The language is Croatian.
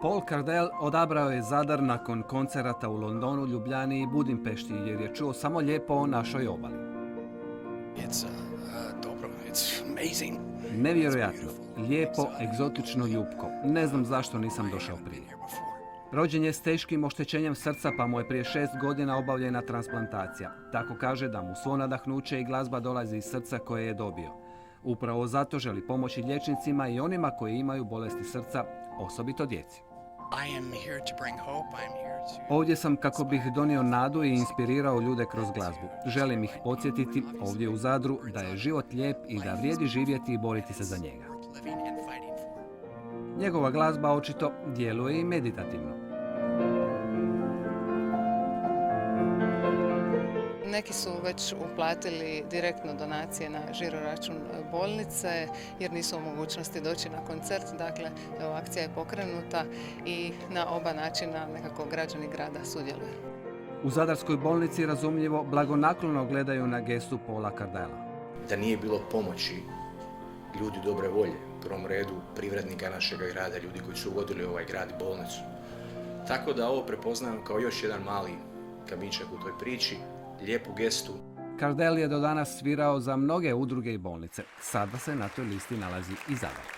Paul Cardell odabrao je Zadar nakon koncerata u Londonu, Ljubljani i Budimpešti jer je čuo samo lijepo o našoj obali. Dobro, it's amazing. Nevjerojatno, lijepo, egzotično, ljupko. Ne znam zašto nisam došao prije. Rođen je s teškim oštećenjem srca pa mu je prije 6 godina obavljena transplantacija. Tako kaže da mu svo nadahnuće i glazba dolazi iz srca koje je dobio. Upravo zato želi pomoći liječnicima i onima koji imaju bolesti srca, osobito djeci. Ovdje sam kako bih donio nadu i inspirirao ljude kroz glazbu. Želim ih podsjetiti ovdje u Zadru da je život lijep i da vrijedi živjeti i boriti se za njega. Njegova glazba očito djeluje i meditativno. Neki su već uplatili direktno donacije na žiroračun bolnice jer nisu u mogućnosti doći na koncert. Dakle, evo, akcija je pokrenuta i na oba načina nekako građani grada sudjeluju. U Zadarskoj bolnici razumljivo blagonaklono gledaju na gestu Paula Cardella. Da nije bilo pomoći ljudi dobre volje, u prvom redu privrednika našega grada, ljudi koji su vodili ovaj grad i bolnicu. Tako da ovo prepoznajem kao još jedan mali kamičak u toj priči, lijepu gestu. Cardell je do danas svirao za mnoge udruge i bolnice. Sada se na toj listi nalazi i Zadar.